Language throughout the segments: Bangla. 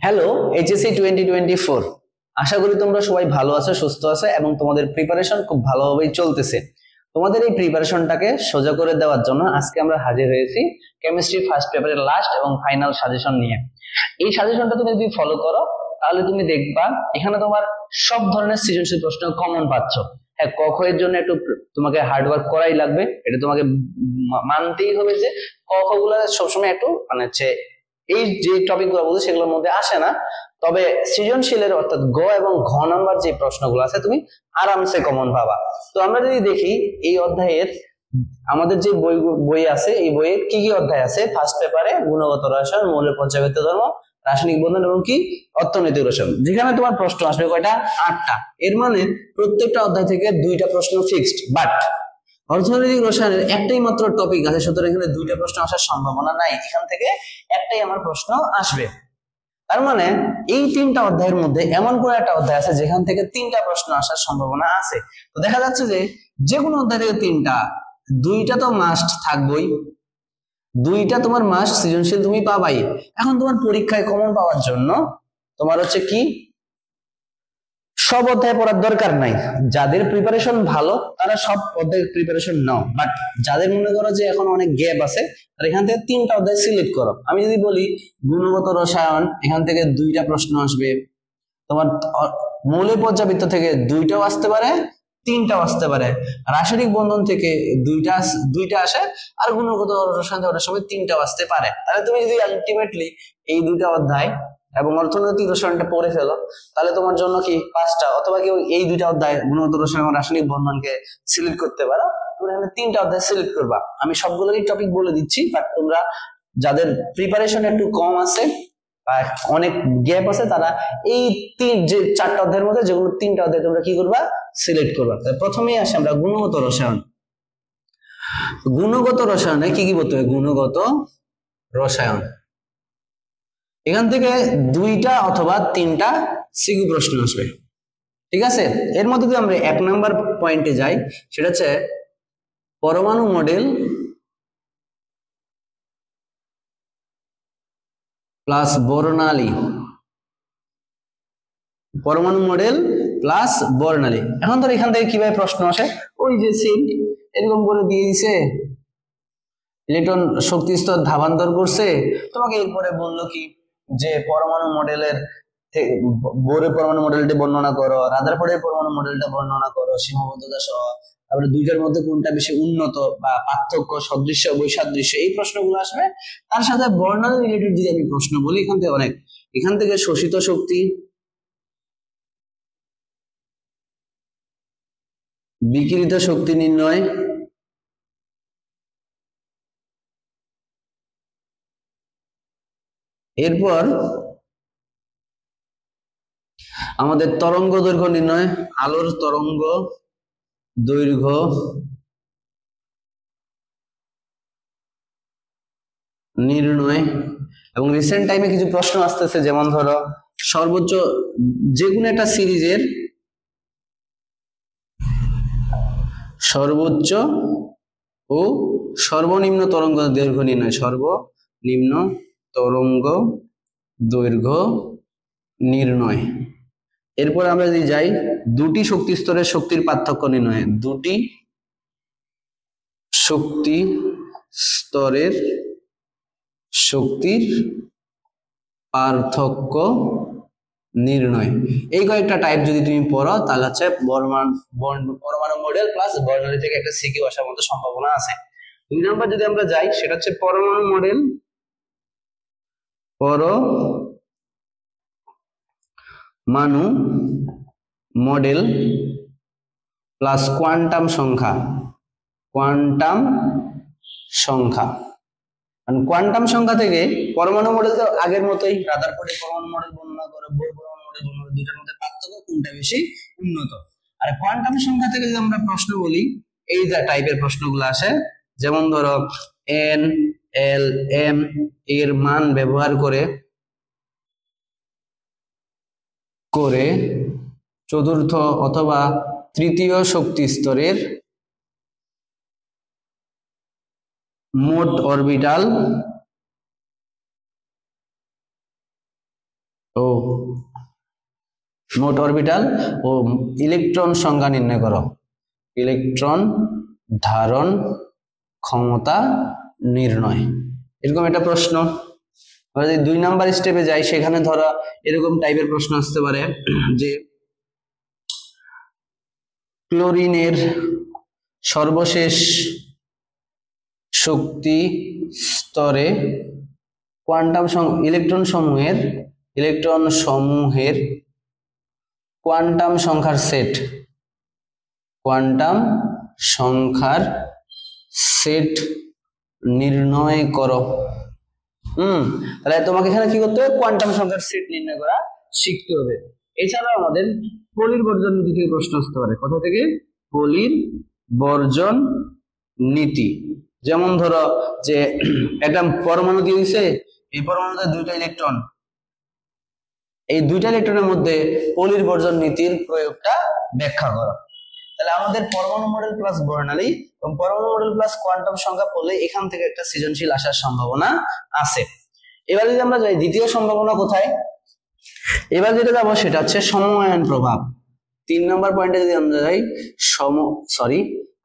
হ্যালো এইচএসসি 2024, আশা করি তোমরা সবাই ভালো আছো, সুস্থ আছো এবং তোমাদের প্রিপারেশন খুব ভালোভাবেই চলতেছে। তোমাদের এই প্রিপারেশনটাকে সোজা করে দেওয়ার জন্য আজকে আমরা হাজির হয়েছি কেমিস্ট্রি ফার্স্ট পেপারের লাস্ট এবং ফাইনাল সাজেশন নিয়ে। এই সাজেশনটা তুমি যদি ফলো করো তাহলে তুমি দেখবা এখানে তোমার সব ধরনের সৃজনশীল প্রশ্ন কমন পাচ্ছ। হ্যাঁ, ক খ এর জন্য একটু তোমাকে হার্ডওয়ার্ক করাই লাগবে, এটা তোমাকে মানতেই হবে যে ক খ গুলো সবসময় একটু মানে হচ্ছে এই যে টপিক গুলো বলছি সেগুলোর মধ্যে আসে না। তবে সৃজনশীলের অর্থাৎ গ এবং ঘ নাম্বার যে প্রশ্নগুলো আছে তুমি আরামসে কমন পাবা। তো আমরা যদি দেখি এই অধ্যায়ের আমাদের যে বই আছে, এই বইয়ের কি কি অধ্যায় আছে। ফার্স্ট পেপারে গুণগত রসায়ন, মৌলের পর্যায়বৃত্ত ধর্ম, রাসায়নিক বন্ধন এবং কি অর্থনৈতিক রসায়ন, যেখানে তোমার প্রশ্ন আসবে কয়টা? 8টা। এর মানে প্রত্যেকটা অধ্যায় থেকে 2টা প্রশ্ন ফিক্সড। বাট অর্থনৈতিক রসায়নের একটাই মাত্র টপিক আছে, সুতরাং এখানে 2টা প্রশ্ন আসার সম্ভাবনা নাই, এখান থেকে একটাই আমার প্রশ্ন আসবে। তার মানে এই 3টা অধ্যায়ের মধ্যে এমন কোন একটা অধ্যায় আছে যেখান থেকে 3টা প্রশ্ন আসার সম্ভাবনা আছে। তো দেখা যাচ্ছে যে কোনো অধ্যায় থেকে 3টা, 2টা তো মাস্ট থাকবেই, 2টা তোমার মাস্ট সৃজনশীল তুমি পাবাই। এখন তোমার পরীক্ষায় কমন পাওয়ার জন্য তোমার হচ্ছে কি সব অধ্যায় পড়ার দরকার নাই। যাদের প্রিপারেশন ভালো তারা সব অধ্যায়ের প্রিপারেশন নাও, বাট যাদের মনে করো যে এখন অনেক গ্যাপ আছে তারা এখান থেকে 3টা অধ্যায় সিলেক্ট করো। আমি যদি বলি গুণগত রসায়ন, এখান থেকে 2টা প্রশ্ন আসবে। তোমার মৌলিক পর্যাবৃত্ত থেকে 2টাও আসতে পারে, 3টাও আসতে পারে। রাসায়নিক বন্ধন থেকে 2টা আসে, আর গুণগত রসায়ন থেকে সময় 3টাও আসতে পারে। তাহলে তুমি যদি আলটিমেটলি এই 2টা অধ্যায় এবং অর্থনৈতিক রসায়নটা পড়ে ফেলো তাহলে তোমার জন্য কি 5টা, অথবা কেউ এই 2টা অধ্যায় গুণগত রসায়ন এবং রাসায়নিক বন্ধনকে সিলেক্ট করতে পারো। তোমরা এখানে 3টা অধ্যায় সিলেক্ট করবা। আমি সবগুলোরই টপিক বলে দিচ্ছি, বাট তোমরা যাদের প্রিপারেশন একটু কম আছে বা অনেক গ্যাপ আছে তারা এই যে 4টা অধ্যায়ের মধ্যে যেগুলো 3টা অধ্যায় তোমরা কি করবা? সিলেক্ট করবা। প্রথমেই আসি আমরা গুণগত রসায়ন। গুণগত রসায়নে কি কি বলতে হবে? গুণগত রসায়ন এখান থেকে 2টা অথবা 3টা সিকিউ প্রশ্ন আসবে, ঠিক আছে। এর মধ্যে যদি আমরা 1 নাম্বার পয়েন্টে যাই, সেটা হচ্ছে পরমাণু মডেল প্লাস বর্ণালী। পরমাণু মডেল প্লাস বর্ণালী। এখন ধর এখান থেকে কিভাবে প্রশ্ন আসে, ওই যে সেম এরকম করে দিয়ে দিছে, ইলেকট্রন শক্তি স্তর ধাবান্তর করছে, তোমাকে এরপরে বললো কি যে পরমাণু মডেলের বোরের পরমাণু মডেলটি বর্ণনা করো, রাদারফোর্ডের পরমাণু মডেলটা বর্ণনা করো সীমাবদ্ধতা সহ, তারপরে 2টার মধ্যে কোনটা বেশি উন্নত বা পার্থক্য, সদৃশ্য, বৈসাদৃশ্য, এই প্রশ্নগুলো আসবে। তার সাথে বর্ণালী রিলেটেড যদি আমি প্রশ্ন বলি, এখান থেকে শোষিত শক্তি, বিকিরিত শক্তি নির্ণয়, এরপর আমাদের তরঙ্গ দৈর্ঘ্য নির্ণয়, আলোর তরঙ্গ দৈর্ঘ্য নির্ণয়। এবং রিসেন্ট টাইমে কিছু প্রশ্ন আসতেছে, যেমন ধরো সর্বোচ্চ যে কোনো একটা সিরিজের সর্বোচ্চ ও সর্বনিম্ন তরঙ্গ দৈর্ঘ্য নির্ণয়, সর্বনিম্ন তরঙ্গ দৈর্ঘ্য নির্ণয়। এরপর আমরা যদি যাই 2টি শক্তি স্তরের শক্তির পার্থক্য নির্ণয়, 2টি শক্তি স্তরের শক্তির পার্থক্য নির্ণয়। এই কয়েকটা টাইপ যদি তুমি পড়ো তাহলে হচ্ছে পরমাণু মডেল প্লাস বর্ণালী থেকে একটা সিকিউ আসার মতো সম্ভাবনা আছে। 2 নাম্বার যদি আমরা যাই, সেটা হচ্ছে পরমাণু মডেল প্লাস কোয়ান্টাম সংখ্যা। কোয়ান্টাম সংখ্যা থেকে পরমাণু মডেল তো আগের মতোই, রাদারফোর্ডের পরমাণু মডেল বর্ণনা করো, বোর পরমাণু মডেল বর্ণনা করো, 2টার মধ্যে পার্থক্য, কোনটা বেশি উন্নত। আর কোয়ান্টাম সংখ্যা থেকে যদি আমরা প্রশ্ন বলি, এই যে টাইপের প্রশ্নগুলো আসে, যেমন ধরো এন, এল, এম এর মান ব্যবহার করে চতুর্থ অথবা তৃতীয় শক্তি স্তরের মোট অরবিটাল মোট অরবিটাল ও ইলেকট্রন সংখ্যা নির্ণয় করো। ইলেকট্রন ধারণ ক্ষমতা নির্ণয়, এরকম একটা প্রশ্ন। আমরা যদি 2 নাম্বার স্টেপে যাই, সেখানে ধরো এরকম টাইপের প্রশ্ন আসতে পারে যে ক্লোরিনের সর্বশেষ শক্তি স্তরে কোয়ান্টাম ইলেকট্রন সমূহের কোয়ান্টাম সংখ্যার সেট নির্ণয় করো। তাহলে তোমাকে এখানে কি করতে হবে? কোয়ান্টাম সংখ্যার সেট নির্ণয় করা শিখতে হবে। এছাড়াও আমাদের পলির বর্জন নীতি থেকে প্রশ্ন আসতে পারে। কোথা থেকে? পলির বর্জন নীতি। যেমন ধরো যে একটা পরমাণু দিয়ে দিছে, এই পরমাণুতে 2টা ইলেকট্রন, এই 2টা ইলেকট্রনের মধ্যে পলির বর্জন নীতির প্রয়োগটা ব্যাখ্যা করো। তাহলে আমাদের পরমাণু মডেল প্লাস বর্ণালী এবং পরমাণু মডেল প্লাস কোয়ান্টাম সংখ্যা পড়লে এখান থেকে একটা সৃজনশীল আসার সম্ভাবনা আছে। এবার যদি আমরা যাই দ্বিতীয় সম্ভাবনা কোথায়, এবার যেটা যাবো সেটা হচ্ছে সময়ায়ন প্রভাব। 3 নম্বর পয়েন্টে যদি আমরা যাই,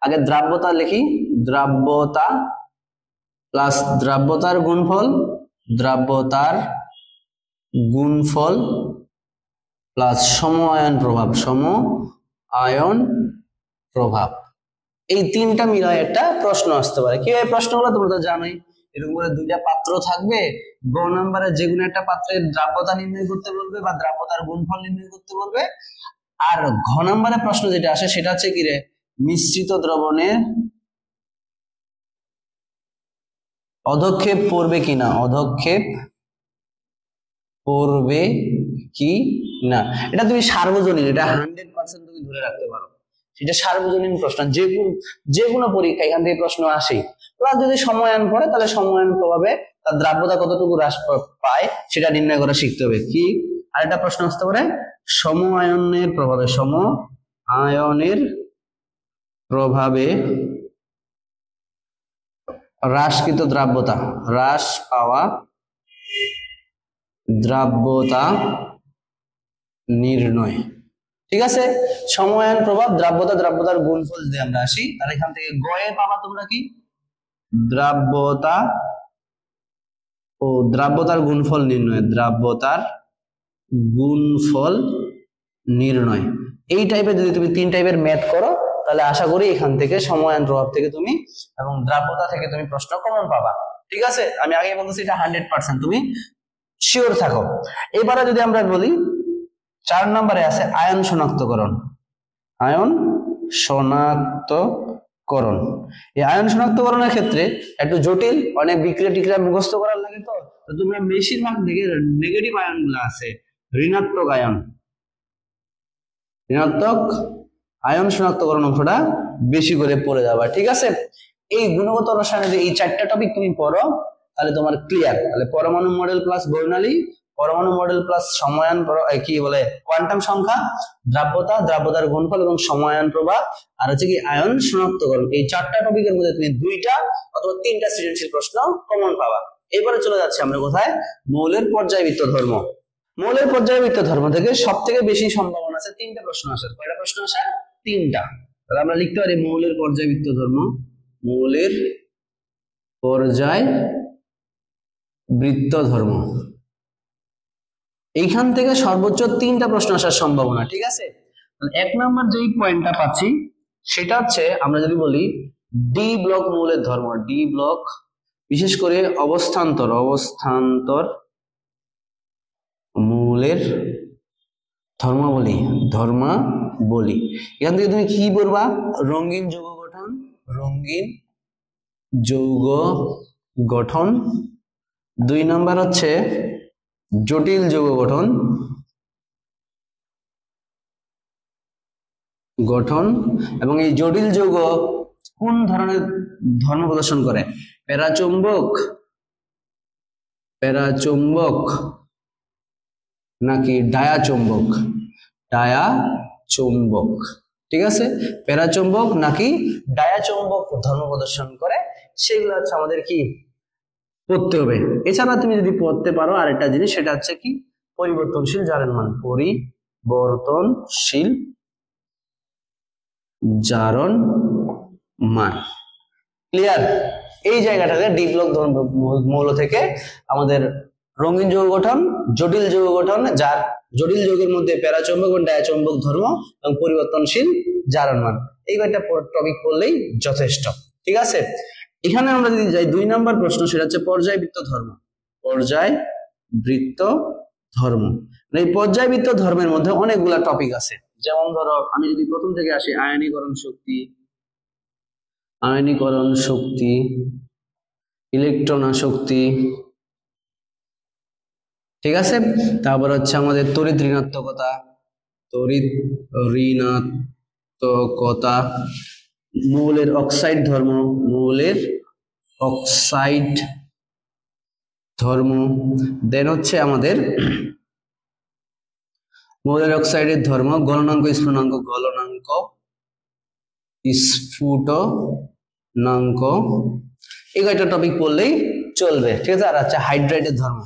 আগে দ্রাব্যতা লিখি, দ্রাব্যতা প্লাস দ্রাব্যতার গুণফল প্লাস সময়ায়ন প্রভাব, এই 3টা মিলায় একটা প্রশ্ন আসতে পারে। কি এই প্রশ্নগুলো তোমরা তো জানোই, এরকম করে 2টা পাত্র থাকবে, গ নম্বরে যে কোনো একটা পাত্রের দ্রাব্যতা নির্ণয় করতে বলবে বা দ্রাব্যতার গুণফল নির্ণয় করতে বলবে। আর ঘ নম্বরে প্রশ্ন যেটা আসে সেটা হচ্ছে কি রে, মিশ্রিত দ্রবণের অধক্ষেপ পড়বে কি না, এটা তুমি সার্বজনীন, এটা 100% তুমি ধরে রাখতে পারো। সেটা সার্বজনীন প্রশ্ন, যে কোনো পরীক্ষা এখান থেকে প্রশ্ন আসে। প্লাস যদি সময়ায়ন পড়ে, তাহলে সময়ায়ন প্রভাবে তার দ্রাব্যতা কতটুকু হ্রাস পায় সেটা নির্ণয় করা শিখতে হবে। কি আরেকটা প্রশ্ন আসতে পারে, সময়ায়নের প্রভাবে হ্রাসকৃত হ্রাস পাওয়া দ্রাব্যতা নির্ণয়। ঠিক আছে, সময়ায়ন প্রভাব, দ্রাব্যতার গুণফল যদি আমরা আসি, তাহলে এখান থেকে গয়ে পাবা তোমরা কি দ্রাব্যতার গুণফল নির্ণয়। এই টাইপের যদি তুমি 3 টাইপের ম্যাথ করো, তাহলে আশা করি এখান থেকে সময়ায়ন প্রভাব থেকে তুমি এবং দ্রাব্যতা থেকে তুমি প্রশ্ন কমন পাবা। ঠিক আছে, আমি আগে বলতেছি এটা 100% তুমি শিওর থাকো। এবারে যদি আমরা বলি 4 নম্বরে আছে আয়ন শনাক্তকরণ। এই আয়ন শনাক্তকরণের ক্ষেত্রে একটু জটিল, অনেক বিক্রিয়া মুখস্থ করার লাগে। তো তোমরা বেশিরভাগ দিকে নেগেটিভ আয়ন গুলো আছে, ঋণাত্মক আয়ন শনাক্তকরণ অংশটা বেশি করে পড়ে যাবা। ঠিক আছে, এই গুণগত রসায়নে যে এই 4টা টপিক তুমি পড়ো, তাহলে তোমার ক্লিয়ার। তাহলে পরমাণু মডেল প্লাস বর্ণালী, পরমাণু মডেল প্লাস সময়ায়ন কোয়ান্টাম সংখ্যা, দ্রাব্যতার গুণফল এবং সময়ায়ন প্রভাব, আর হচ্ছে কি আয়ন শনাক্তকরণ। এই 4টা টপিকের মধ্যে তুমি 2টা অথবা 3টা সৃজনশীল প্রশ্ন কমন পাবা। এবারে চলে যাচ্ছে আমরা কোথায়, মৌলের পর্যায়বৃত্ত ধর্ম। মৌলের পর্যায়বৃত্ত ধর্ম থেকে সব থেকে বেশি সম্ভাবনা আছে 3টা প্রশ্ন আসার। কয়টা প্রশ্ন আসে? 3টা। তাহলে আমরা লিখতে পারি মৌলের পর্যায়বৃত্ত ধর্ম, এইখান থেকে সর্বোচ্চ 3টা প্রশ্ন আসার সম্ভাবনা। ঠিক আছে, 1 নম্বর যেই পয়েন্টটা পাচ্ছি সেটা হচ্ছে, আমরা যদি বলি ডি ব্লক মৌলের ধর্ম, ডি ব্লক বিশেষ করে অবস্থান্তর মৌলের ধর্মাবলী। এখান থেকে তুমি কি বলবা, রঙিন যৌগ গঠন। 2 নম্বর হচ্ছে জটিল যৌগ গঠন এবং এই জটিল যৌগ কোন ধরনের ধর্ম প্রদর্শন করে, প্যারাচৌম্বক নাকি ডায়াচৌম্বক। ঠিক আছে, প্যারাচৌম্বক নাকি ডায়াচৌম্বক ধর্ম প্রদর্শন করে, সেগুলো হচ্ছে আমাদের কি পড়তে হবে। এছাড়া তুমি যদি পড়তে পারো আরেকটা জিনিস, সেটা হচ্ছে কি পরিবর্তনশীল জারণ মান, পরিবর্তনশীল জারণ মান। ক্লিয়ার? এই জায়গাটাতে ডি ব্লক মৌল থেকে আমাদের রঙিন যৌগ গঠন, জটিল যৌগ গঠন, যার জটিল যৌগের মধ্যে প্যারাচৌম্বক এবং ডায়াচৌম্বক ধর্ম এবং পরিবর্তনশীল জারণ মান, এই কয়েকটা টপিক পড়লেই যথেষ্ট। ঠিক আছে, এখানে আমরা যদি যাই 2 নম্বর প্রশ্ন, সেটা হচ্ছে পর্যায়বৃত্ত ধর্ম। পর্যায়বৃত্ত ধর্ম, এই পর্যায়বৃত্ত ধর্মের মধ্যে অনেকগুলা টপিক আছে। যেমন ধরো আমি যদি প্রথম থেকে আসি, আয়নীকরণ শক্তি, আয়নীকরণ শক্তি, ইলেকট্রন আসক্তি, ঠিক আছে। তারপর হচ্ছে আমাদের তড়িৎ ঋণাত্মকতা, তড়িৎ ঋণাত্মকতা, মৌলের অক্সাইড ধর্ম, মৌলের অক্সাইড ধর্ম, দেন হচ্ছে আমাদের মৌলের অক্সাইডের ধর্ম, গলনাঙ্ক স্ফুটনাঙ্ক, গলনাঙ্ক স্ফুটনাঙ্ক, এই কয়েকটা টপিক পড়লেই চলবে। ঠিক আছে, আর আচ্ছা হাইড্রাইটের ধর্ম,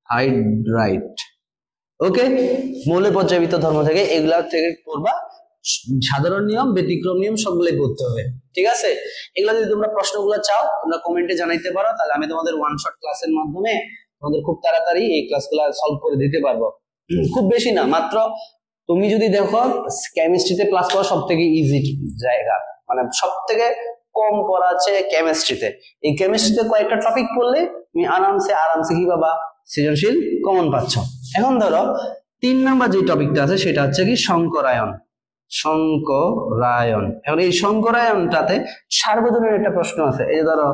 হাইড্রাইট। ওকে, মৌলের পর্যায়বৃত্ত ধর্ম থেকে এগুলা থেকে পড়বা, সাধারণ নিয়ম, ব্যতিক্রম নিয়ম সবগুলোই পড়তে হবে। ঠিক আছে, এগুলা যদি তোমরা প্রশ্নগুলো চাও তোমরা কমেন্টে জানাইতে পারো, তাহলে আমি তোমাদের ওয়ান শট ক্লাসের মাধ্যমে তোমাদের খুব তাড়াতাড়ি এই ক্লাসগুলো সলভ করে দিতে পারবো। খুব বেশি না, মাত্র তুমি যদি দেখো কেমিস্ট্রিতে প্লাস পাওয়া সব থেকে ইজি জায়গা, মানে সব থেকে কম পড়া আছে কেমিস্ট্রিতে। এই কেমিস্ট্রিতে কয়েকটা টপিক পড়লে তুমি আরামসে কি বাবা সৃজনশীল কমন পাচ্ছ। এখন ধরো 3 নাম্বার যে টপিকটা আছে সেটা হচ্ছে কি সংকরায়ন। সংকরায়ন, এখন এই সংকরায়নটাতে সার্বজনীন একটা প্রশ্ন আছে। এই ধরো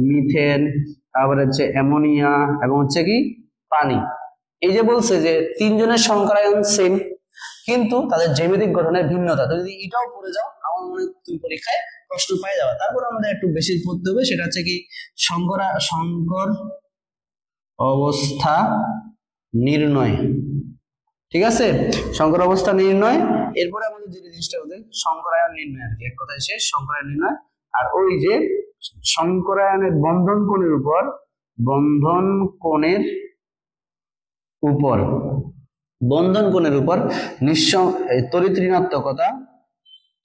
মিথেন, তারপরে হচ্ছে অ্যামোনিয়া এবং হচ্ছে কি পানি। এই যে বলছে যে 3 জনের সংকরায়ন সেম, কিন্তু তাদের জ্যামিতিক গঠনের ভিন্নতা। যদি এটাও পড়ে যাও আমার মনে হয় তুমি পরীক্ষায় প্রশ্ন পাই যাবে। তারপর আমাদের একটু বেশি পড়তে হবে, সেটা হচ্ছে কি সংকর অবস্থা নির্ণয়। ঠিক আছে, সংকর অবস্থা নির্ণয়। এরপরে আমাদের যে জিনিসটা ওদের সংকরায়ন নির্ণয়, আর কি এক কথায় শেষ, সংকরায়ন নির্ণয়। আর ওই যে সংকরায়নের বন্ধন কোণের উপর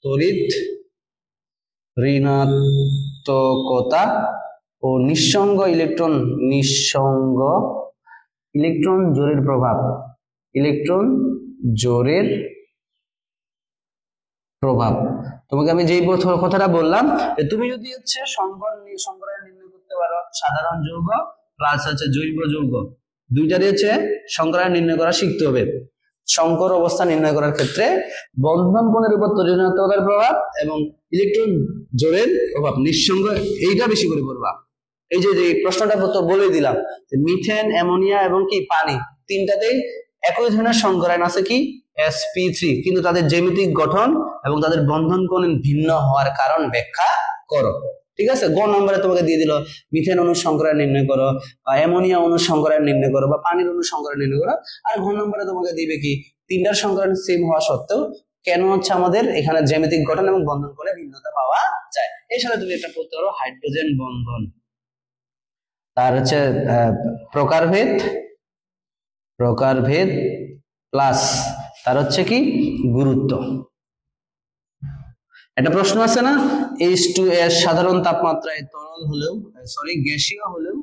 তড়িৎ ঋণাত্মকতা ও নিঃসঙ্গ ইলেকট্রন জোরের প্রভাব, তোমাকে আমি যেই কথাটা বললাম, তুমি যদি হচ্ছে সংকরায়ন নির্ণয় করতে পারো, সাধারণ যৌগ প্লাস হচ্ছে জৈব যৌগ দুইটারই হচ্ছে সংকরায়ন নির্ণয় করা শিখতে হবে। সংকর অবস্থা নির্ণয় করার ক্ষেত্রে বন্ধন কোণের উপর তড়িৎ ঋণাত্মকতার প্রভাব এবং ইলেকট্রন জোরের প্রভাব, নিঃসঙ্গ, এইটা বেশি করে পড়বা। এই যে প্রশ্নটা বলে দিলাম, মিথেন, অ্যামোনিয়া এবং কি পানি, তিনটাতেই একই ধরনের সংকরায়ন আছে কি sp3, কিন্তু তাদের জ্যামিতিক গঠন এবং তাদের বন্ধন কোণ ভিন্ন হওয়ার কারণ ব্যাখ্যা করো। ঠিক আছে, গ নম্বরে তোমাকে দিয়ে দিল মিথেন অণুর সংকরায়ন নির্ণয় করো, বা অ্যামোনিয়া অণুর সংকরায়ন নির্ণয় করো, বা পানির অণুর সংকরায়ন নির্ণয় করো। আর ঘ নম্বরে তোমাকে দিবে কি তিনটার সংকরায়ন সেম হওয়া সত্ত্বেও কেন হচ্ছে আমাদের এখানে জ্যামিতিক গঠন এবং বন্ধন কোণে ভিন্নতা পাওয়া যায়। এর সাথে তুমি একটা পড়তে পারো হাইড্রোজেন বন্ধন, তার হচ্ছে প্রকারভেদ প্লাস তার হচ্ছে কি গুরুত্ব। একটা প্রশ্ন আছে না, H2S সাধারণ তাপমাত্রায় তরল হলেও গ্যাসীয় হলেও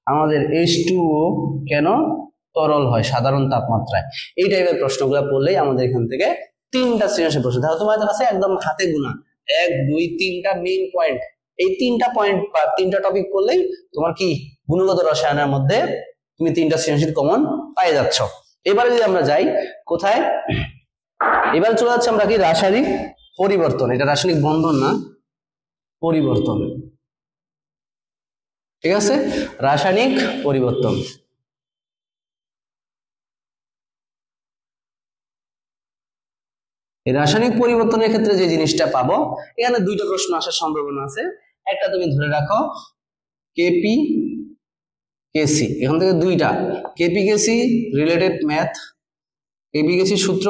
আমাদের H2O কেন তরল হয় সাধারণ তাপমাত্রায়? এই টাইপের প্রশ্নগুলো পড়লেই আমাদের এখান থেকে 3টা সৃজনশীল প্রশ্ন। তাহলে তোমাদের কাছে একদম হাতে গোনা 1 2 3টা মেইন পয়েন্ট, এই 3টা পয়েন্ট বা 3টা টপিক পড়লেই তোমার কি গুণগত রসায়নের মধ্যে তুমি 3টা সৃজনশীল কমন পাই যাচ্ছ। এবারে যদি আমরা যাই কোথায়, এবার চলে যাচ্ছে আমরা কি রাসায়নিক পরিবর্তন। এটা রাসায়নিক বন্ধন না, পরিবর্তন। ঠিক আছে, রাসায়নিক পরিবর্তন। এই রাসায়নিক পরিবর্তনের ক্ষেত্রে যে জিনিসটা পাবো, এখানে 2টা প্রশ্ন আসার সম্ভাবনা আছে। একটা তুমি ধরে রাখো কেপি কেসি, এখান থেকে 2টা KP KC related math, KP KC সূত্র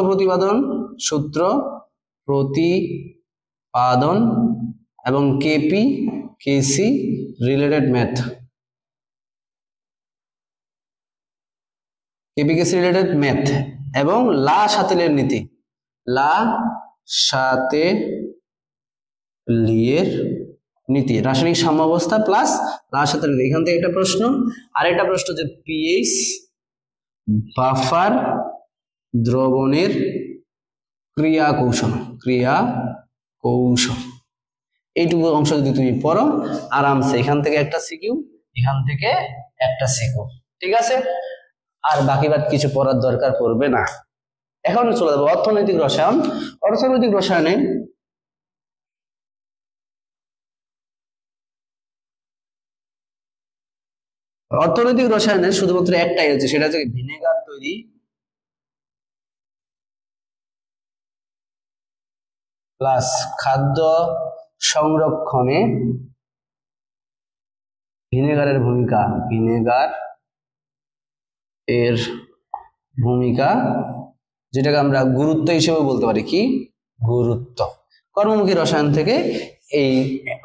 প্রতিপাদন এবং KP KC related math. KP KC related math এবং লা শাতেলের নীতি, লা শাতেলিয়ের নীতি, রাসায়নিক সাম্যাবস্থা প্লাস লা শাতেলের নীতি। এখান থেকে একটা প্রশ্ন, আরেকটা প্রশ্ন যে পিএইচ বাফার দ্রবণের ক্রিয়া কৌশল এইটুকু অংশ যদি তুমি পড়ো আরামসে এখান থেকে একটা সিকিউ, এখান থেকে একটা সিকিউ, ঠিক আছে? আর বাকি কিছু পড়ার দরকার পড়বে না। এখন চলে যাবো অর্থনৈতিক রসায়ন। অর্থনৈতিক রসায়নে শুধুমাত্র একটাই হচ্ছে, সেটা হচ্ছে ভিনেগার তৈরি প্লাস খাদ্য সংরক্ষণে ভিনেগার এর ভূমিকা, যেটাকে আমরা গুরুত্ব হিসেবে বলতে পারি। কি গুরুত্ব? কর্মমুখী রসায়ন থেকে, এই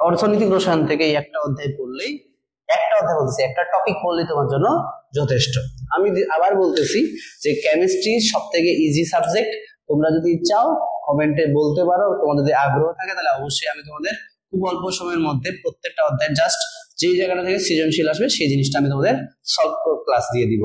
অর্থনৈতিক রসায়ন থেকে এই একটা অধ্যায় পড়লেই, একটা টপিক পড়লেই তোমার জন্য যথেষ্ট। আমি আবার বলতেছি যে কেমিস্ট্রি সব থেকে ইজি সাবজেক্ট। তোমরা যদি চাও কমেন্টে বলতে পারো, তোমার যদি আগ্রহ থাকে তাহলে অবশ্যই আমি তোমাদের খুব অল্প সময়ের মধ্যে প্রত্যেকটা অধ্যায় জাস্ট যেই জায়গাটা থেকে সৃজনশীল আসবে সেই জিনিসটা আমি তোমাদের সলভ ক্লাস দিয়ে দিব।